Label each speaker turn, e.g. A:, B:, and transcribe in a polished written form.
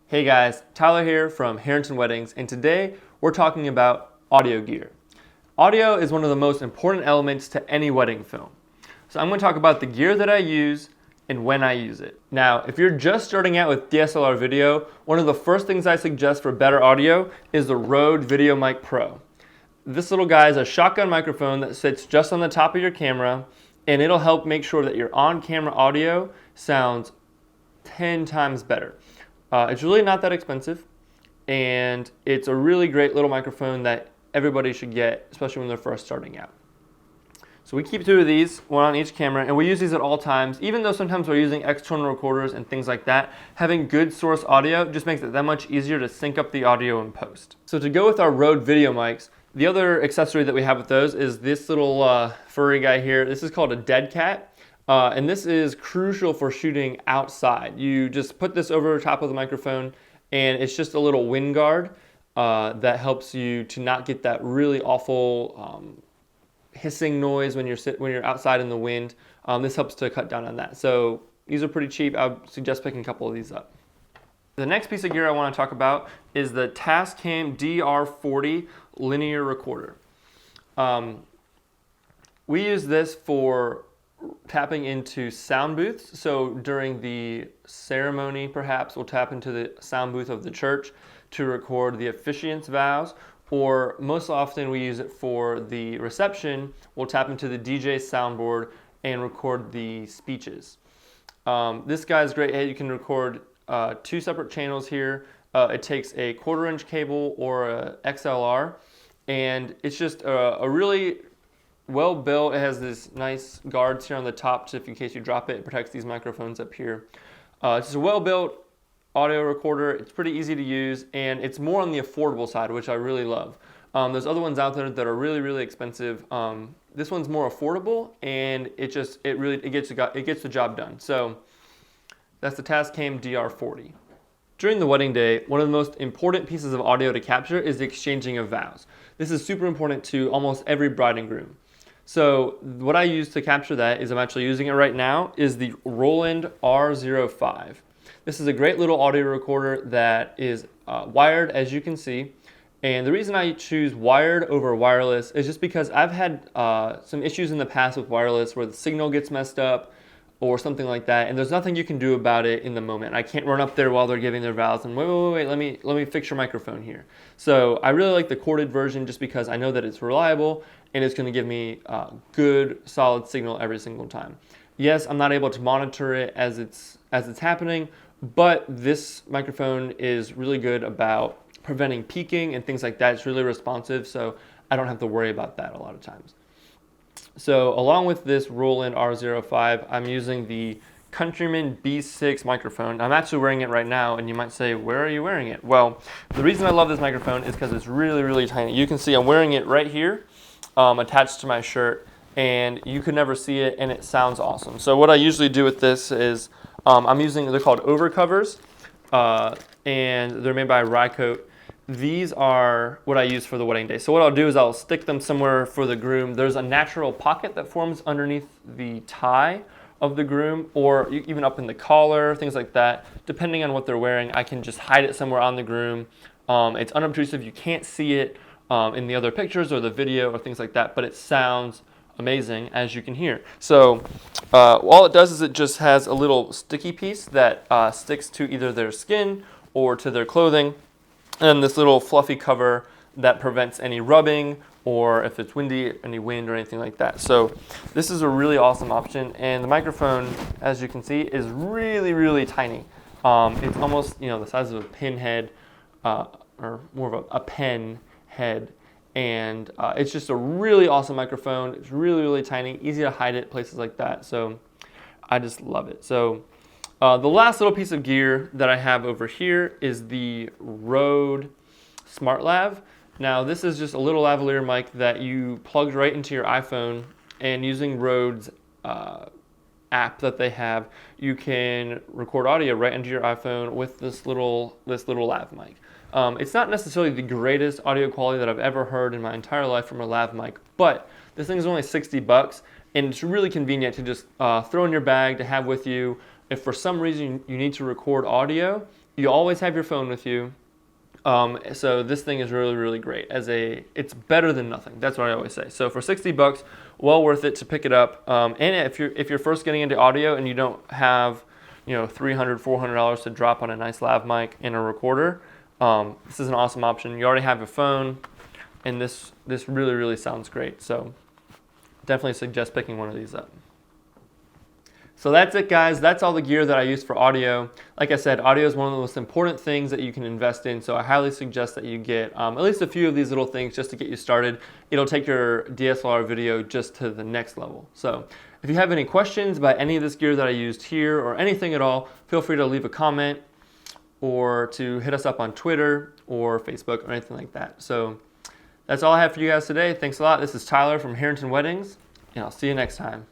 A: Hey guys, Tyler here from Herrinton Weddings, and today we're talking about audio gear. Audio is one of the most important elements to any wedding film. So I'm going to talk about the gear that I use and when I use it. Now, if you're just starting out with DSLR video, one of the first things I suggest for better audio is the Rode Videomic Pro. This little guy is a shotgun microphone that sits just on the top of your camera, and it'll help make sure that your on-camera audio sounds 10 times better. It's really not that expensive, and it's a really great little microphone that everybody should get, especially when they're first starting out. So we keep two of these, one on each camera, and we use these at all times. Even though sometimes we're using external recorders and things like that, having good source audio just makes it that much easier to sync up the audio in post. So to go with our Rode video mics, the other accessory that we have with those is this little furry guy here. This is called a dead cat. And this is crucial for shooting outside. You just put this over top of the microphone, and it's just a little wind guard that helps you to not get that really awful hissing noise when you're outside in the wind. This helps to cut down on that. So these are pretty cheap. I would suggest picking a couple of these up. The next piece of gear I want to talk about is the Tascam DR40 linear recorder. We use this for tapping into sound booths. So during the ceremony, perhaps we'll tap into the sound booth of the church to record the officiant's vows, or most often we use it for the reception. We'll tap into the DJ's soundboard and record the speeches. This guy's great. You can record two separate channels here. It takes a 1/4-inch cable or a XLR, and it's just a really well built. It has this nice guards here on the top, so if in case you drop it, it protects these microphones up here. It's just a well built audio recorder. It's pretty easy to use, and it's more on the affordable side, which I really love. There's other ones out there that are really expensive. This one's more affordable, and it gets the job done. So that's the Tascam DR40. During the wedding day, one of the most important pieces of audio to capture is the exchanging of vows. This is super important to almost every bride and groom. So what I use to capture that is, I'm actually using it right now, is the Roland R05. This is a great little audio recorder that is wired, as you can see. And the reason I choose wired over wireless is just because I've had some issues in the past with wireless where the signal gets messed up or something like that, and there's nothing you can do about it in the moment. I can't run up there while they're giving their vows and wait, let me fix your microphone here. So I really like the corded version just because I know that it's reliable and it's going to give me good solid signal every single time. Yes, I'm not able to monitor it as it's happening, but this microphone is really good about preventing peaking and things like that. It's really responsive, so I don't have to worry about that a lot of times. So along with this Roland R05, I'm using the Countryman V6 microphone. I'm actually wearing it right now, and you might say, where are you wearing it? Well, the reason I love this microphone is because it's really tiny. You can see I'm wearing it right here, attached to my shirt, and you could never see it, and it sounds awesome. So what I usually do with this is they're called overcovers, and they're made by Rycote. These are what I use for the wedding day. So what I'll do is I'll stick them somewhere for the groom. There's a natural pocket that forms underneath the tie of the groom, or even up in the collar, things like that. Depending on what they're wearing, I can just hide it somewhere on the groom. It's unobtrusive. You can't see it in the other pictures or the video or things like that, but it sounds amazing, as you can hear. So all it does is it just has a little sticky piece that sticks to either their skin or to their clothing, and this little fluffy cover that prevents any rubbing, or if it's windy, any wind or anything like that. So this is a really awesome option, and the microphone, as you can see, is really tiny. It's almost the size of a pin head, or more of a pen head, and it's just a really awesome microphone. It's really tiny, easy to hide it places like that. So I just love it. So the last little piece of gear that I have over here is the Rode Smartlav. Now this is just a little lavalier mic that you plugged right into your iPhone, and using Rode's app that they have, you can record audio right into your iPhone with this little lav mic. It's not necessarily the greatest audio quality that I've ever heard in my entire life from a lav mic, but this thing is only $60, and it's really convenient to just throw in your bag to have with you. If for some reason you need to record audio You always have your phone with you. So this thing is really, really great. It's better than nothing. That's what I always say. So for 60 bucks, well worth it to pick it up. And if you're first getting into audio and you don't have, $300, $400 to drop on a nice lav mic and a recorder, this is an awesome option. You already have a phone, and this really, really sounds great. So definitely suggest picking one of these up. So that's it, guys. That's all the gear that I use for audio. Like I said, audio is one of the most important things that you can invest in, so I highly suggest that you get at least a few of these little things just to get you started. It'll take your DSLR video just to the next level. So if you have any questions about any of this gear that I used here or anything at all, feel free to leave a comment or to hit us up on Twitter or Facebook or anything like that. So that's all I have for you guys today. Thanks a lot. This is Tyler from Herrinton Weddings, and I'll see you next time.